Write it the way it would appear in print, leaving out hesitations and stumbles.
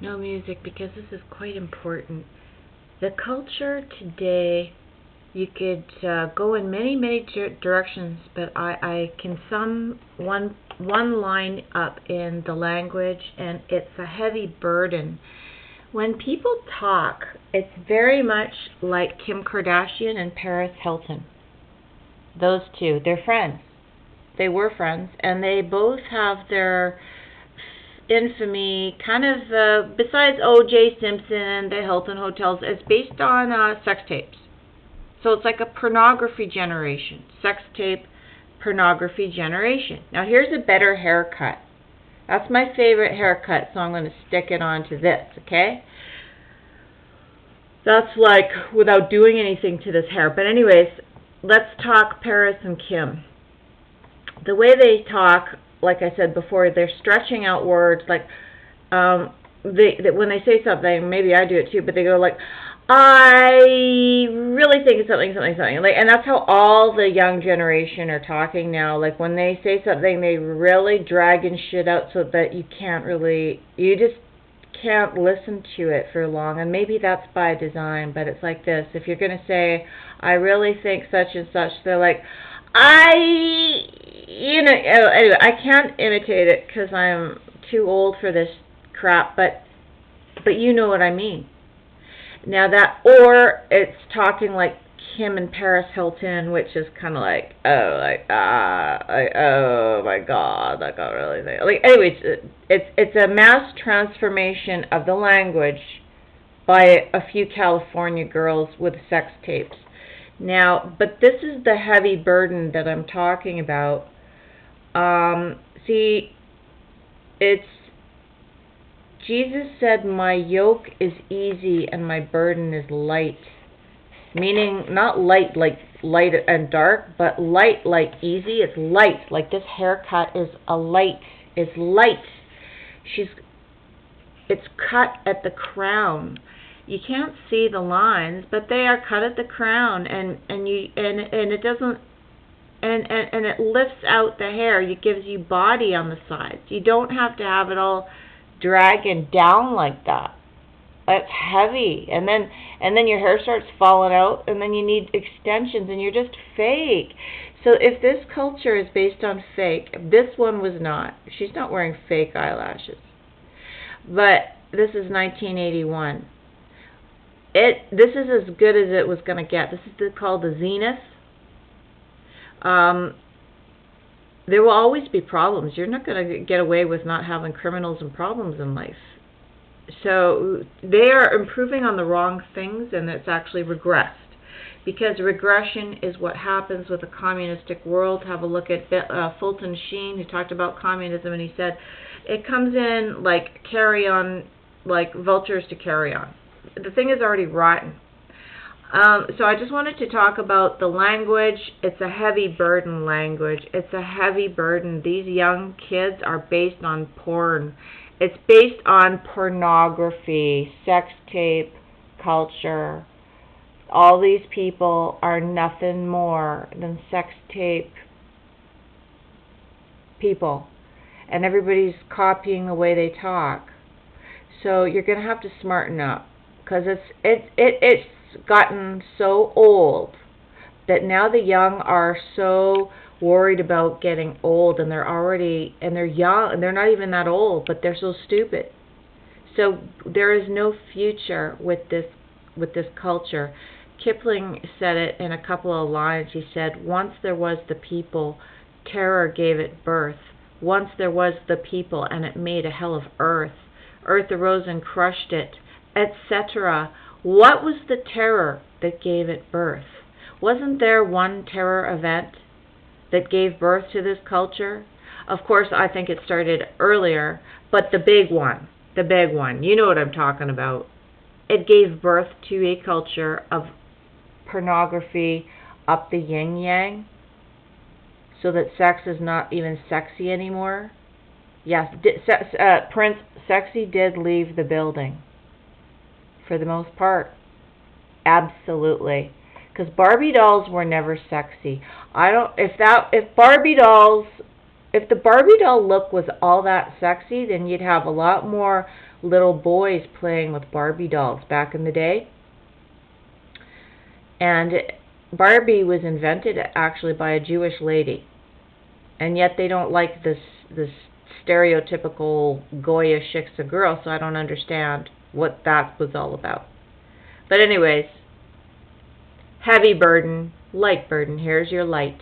No music, because this is quite important. The culture today, you could go in many directions, but I can sum one line up in the language, and it's a heavy burden. When people talk, it's very much like Kim Kardashian and Paris Hilton. Those two, they're friends. They were friends, and they both have their infamy, kind of, besides O.J. Simpson and the Hilton hotels, it's based on sex tapes. So it's like a pornography generation. Sex tape, pornography generation. Now here's a better haircut. That's my favorite haircut, so I'm going to stick it onto this, okay? That's like without doing anything to this hair. But anyways, let's talk Paris and Kim. The way they talk, like I said before, they're stretching out words. Like when they say something, maybe I do it too, but they go like, I really think something, like, and that's how all the young generation are talking now. Like when they say something, they really dragging shit out so that you just can't listen to it for long. And maybe that's by design, but it's like this. If you're gonna say, I really think such and such, they're like, anyway, I can't imitate it because I'm too old for this crap, but you know what I mean. Now that, or it's talking like Kim and Paris Hilton, which is kind of like, oh my God, I got really think. Like, anyways, it's a mass transformation of the language by a few California girls with sex tapes. Now, but this is the heavy burden that I'm talking about. See, it's Jesus said, my yoke is easy and my burden is light. Meaning not light like light and dark, but light like easy. It's light. Like this haircut is a light. It's light. It's cut at the crown. You can't see the lines, but they are cut at the crown, and it doesn't, and it lifts out the hair. It gives you body on the sides. You don't have to have it all dragging down like that. That's heavy, and then your hair starts falling out, and then you need extensions, and you're just fake. So if this culture is based on fake, this one was not. She's not wearing fake eyelashes. But this is 1981. This is as good as it was going to get. This is called the zenith. There will always be problems. You're not going to get away with not having criminals and problems in life. So they are improving on the wrong things, and it's actually regressed. Because regression is what happens with a communistic world. Have a look at Fulton Sheen, who talked about communism, and he said, it comes in like carry on, like vultures to carry on. The thing is already rotten. So I just wanted to talk about the language. It's a heavy burden language. It's a heavy burden. These young kids are based on porn. It's based on pornography, sex tape, culture. All these people are nothing more than sex tape people. And everybody's copying the way they talk. So you're going to have to smarten up. Because it's gotten so old that now the young are so worried about getting old, and they're young, and they're not even that old, but they're so stupid. So there is no future with this culture. Kipling said it in a couple of lines. He said, once there was the people, terror gave it birth. Once there was the people, and it made a hell of earth. Earth arose and crushed it, etc. What was the terror that gave it birth? Wasn't there one terror event that gave birth to this culture? Of course, I think it started earlier, but the big one, you know what I'm talking about. It gave birth to a culture of pornography up the yin-yang, so that sex is not even sexy anymore. Yes, Prince Sexy did leave the building. For the most part. Absolutely. Because Barbie dolls were never sexy. If if the Barbie doll look was all that sexy, then you'd have a lot more little boys playing with Barbie dolls back in the day. And Barbie was invented actually by a Jewish lady. And yet they don't like this stereotypical Goya shiksa girl, so I don't understand what that was all about. But anyways, heavy burden, light burden. Here's your light.